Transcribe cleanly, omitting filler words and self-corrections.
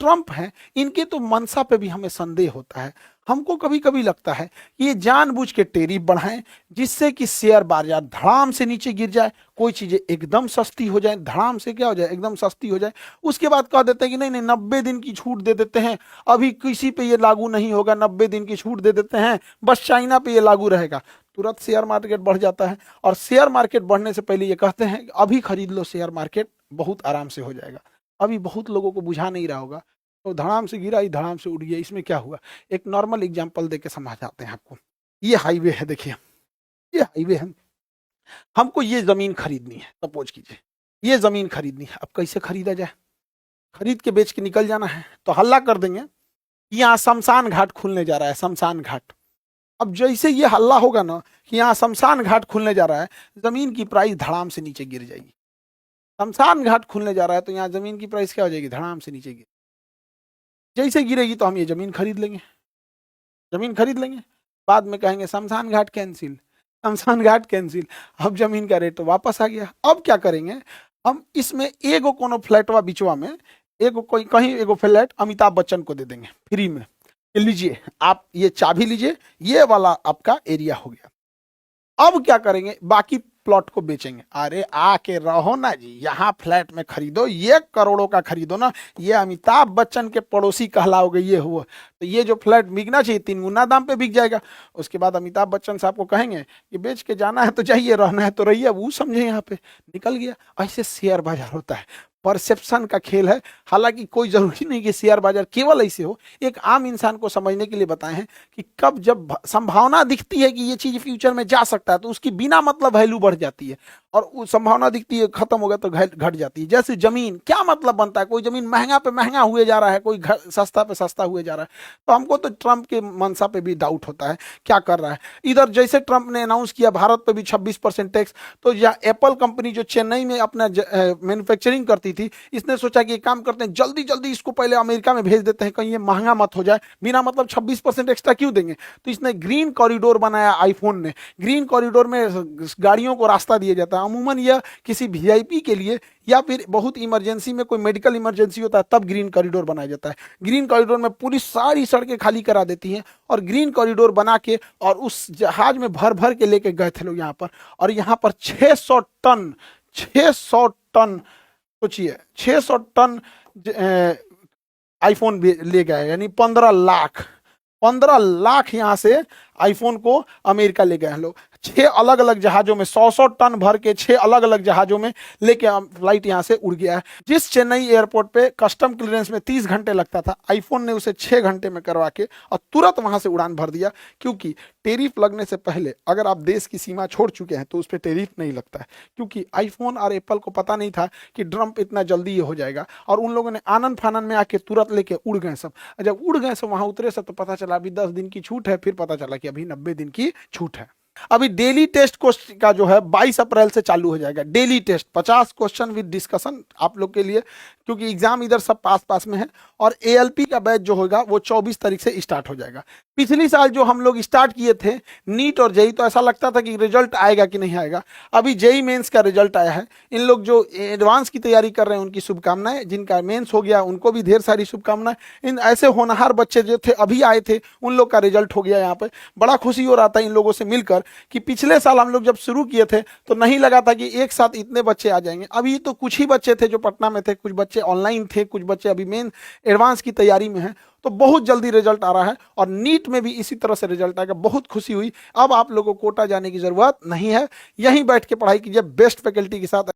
Trump हैं इनके तो मंशा पे भी हमें संदेह होता है। हमको कभी कभी लगता है कि ये जानबूझ के टैरिफ बढ़ाएं जिससे कि शेयर बाजार धड़ाम से नीचे गिर जाए, कोई चीजें एकदम सस्ती हो जाए, धड़ाम से क्या हो जाए, एकदम सस्ती हो जाए। उसके बाद कह देते हैं कि नहीं नहीं 90 दिन की छूट दे देते हैं, अभी किसी पे ये लागू नहीं होगा, 90 दिन की छूट दे देते हैं, बस चाइना पे ये लागू रहेगा। तुरंत शेयर मार्केट बढ़ जाता है और शेयर मार्केट बढ़ने से पहले ये कहते हैं कि अभी खरीद लो, शेयर मार्केट बहुत आराम से हो जाएगा। अभी बहुत लोगों को बुझा नहीं रहा होगा, तो धड़ाम से गिरा ही धड़ाम से उड़ गया। इसमें क्या हुआ, एक नॉर्मल एग्जांपल देके समझाते हैं आपको। ये हाईवे है, देखिए ये हाईवे है, हमको ये जमीन खरीदनी है, सपोज कीजिए ये जमीन खरीदनी है। अब कैसे खरीदा जाए, खरीद के बेच के निकल जाना है तो हल्ला कर देंगे यहाँ शमशान घाट खुलने जा रहा है, शमशान घाट। अब जैसे ये हल्ला होगा ना कि यहाँ शमशान घाट खुलने जा रहा है, जमीन की प्राइस धड़ाम से नीचे गिर जाएगी। शमशान घाट खुलने जा रहा है तो यहाँ जमीन की प्राइस क्या हो जाएगी, धड़ाम से नीचे गिर, जैसे गिरेगी तो हम ये जमीन खरीद लेंगे, जमीन खरीद लेंगे। बाद में कहेंगे शमशान घाट कैंसिल, शमशान घाट कैंसिल, अब जमीन का रेट तो वापस आ गया। अब क्या करेंगे हम, इसमें एगो कोनो फ्लैटवा बिचवा में एगो कोई कहीं एगो फ्लैट अमिताभ बच्चन को दे देंगे फ्री में, लीजिए आप ये चाबी लीजिए, ये वाला आपका एरिया हो गया। अब क्या करेंगे, बाकी प्लॉट को बेचेंगे। अरे आके रहो ना जी, यहाँ फ्लैट में खरीदो, ये करोड़ों का खरीदो ना, ये अमिताभ बच्चन के पड़ोसी कहलाओगे, ये हुआ तो ये जो फ्लैट बिकना चाहिए 3 गुना दाम पे बिक जाएगा। उसके बाद अमिताभ बच्चन साहब को कहेंगे कि बेच के जाना है तो जाइए, रहना है तो रहिए, वो समझे यहाँ पे निकल गया। ऐसे शेयर बाजार होता है, परसेप्शन का खेल है। हालांकि कोई जरूरी नहीं कि शेयर बाजार केवल ऐसे हो, एक आम इंसान को समझने के लिए बताए हैं कि कब जब संभावना दिखती है कि ये चीज फ्यूचर में जा सकता है तो उसकी बिना मतलब वैल्यू बढ़ जाती है, और वो संभावना दिखती है खत्म हो गया तो घट जाती है। जैसे जमीन, क्या मतलब बनता है, कोई जमीन महंगा पे महंगा हुए जा रहा है, कोई सस्ता पे सस्ता हुए जा रहा है। तो हमको तो ट्रंप के मंशा पे भी डाउट होता है, क्या कर रहा है इधर। जैसे ट्रंप ने अनाउंस किया भारत पे भी 26% टैक्स, तो या एप्पल कंपनी जो चेन्नई में अपना मैन्युफैक्चरिंग करती थी, इसने सोचा कि एक काम करते हैं, जल्दी जल्दी इसको पहले अमेरिका में भेज देते हैं, कहीं ये महंगा मत हो जाए, बिना मतलब 26% एक्स्ट्रा क्यों देंगे। तो इसने ग्रीन कॉरिडोर बनाया, आईफोन ने। ग्रीन कॉरिडोर में गाड़ियों को रास्ता दिया जाता है, अमूमन यह किसी वीआईपी के लिए या फिर बहुत इमरजेंसी में, कोई मेडिकल इमरजेंसी होता है तब ग्रीन कॉरिडोर बनाया जाता है। ग्रीन कॉरिडोर में पूरी सारी सड़कें खाली करा देती हैं और ग्रीन कॉरिडोर बना के, और उस जहाज में भर भर के लेके गए थे लोग यहाँ पर, और यहाँ पर 600 टन सोचिए 600 टन आईफोन ले गए, यानी 15 लाख यहाँ से आईफोन को अमेरिका ले गए हैं लोग। 6 अलग अलग जहाजों में 100 टन भर के 6 अलग अलग जहाजों में लेके फ्लाइट यहाँ से उड़ गया है। जिस चेन्नई एयरपोर्ट पे कस्टम क्लियरेंस में 30 घंटे लगता था, आईफोन ने उसे 6 घंटे में करवा के और तुरंत वहां से उड़ान भर दिया। क्योंकि टैरिफ लगने से पहले अगर आप देश की सीमा छोड़ चुके हैं तो उस पर टैरिफ नहीं लगता है, क्योंकि आईफोन और एप्पल को पता नहीं था कि ट्रंप इतना जल्दी ये हो जाएगा, और उन लोगों ने आनंद फानन में आके तुरंत लेके उड़ गए सब। जब उड़ गए सब वहां उतरे सब तो पता चला अभी 10 दिन की छूट है, फिर पता चला कि अभी 90 दिन की छूट है। अभी डेली टेस्ट क्वेश्चन का जो है 22 अप्रैल से चालू हो जाएगा, daily test 50 question with discussion आप लोग के लिए, क्योंकि एग्जाम इधर सब पास में है। और एएलपी का बैच जो होगा वो 24 तारीख से स्टार्ट हो जाएगा। पिछली साल जो हम लोग स्टार्ट किए थे नीट और जेई, तो ऐसा लगता था कि रिजल्ट आएगा कि नहीं आएगा। अभी जेई मेंस का रिजल्ट आया है। इन लोग जो एडवांस की तैयारी कर रहे हैं उनकी शुभकामनाएं, जिनका मेंस हो गया उनको भी ढेर सारी शुभकामनाएं। इन ऐसे होनहार बच्चे जो थे अभी आए थे उन लोग का रिजल्ट हो गया यहाँ पे। बड़ा खुशी हो रहा था इन लोगों से मिलकर कि पिछले साल हम लोग जब शुरू किए थे तो नहीं लगा था कि एक साथ इतने बच्चे आ जाएंगे। अभी तो कुछ ही बच्चे थे जो पटना में थे, कुछ बच्चे ऑनलाइन थे, कुछ बच्चे अभी मेन एडवांस की तैयारी में हैं। तो बहुत जल्दी रिजल्ट आ रहा है और नीट में भी इसी तरह से रिजल्ट आएगा। बहुत खुशी हुई। अब आप लोगों को कोटा जाने की जरूरत नहीं है, यहीं बैठ के पढ़ाई कीजिए बेस्ट फैकल्टी के साथ।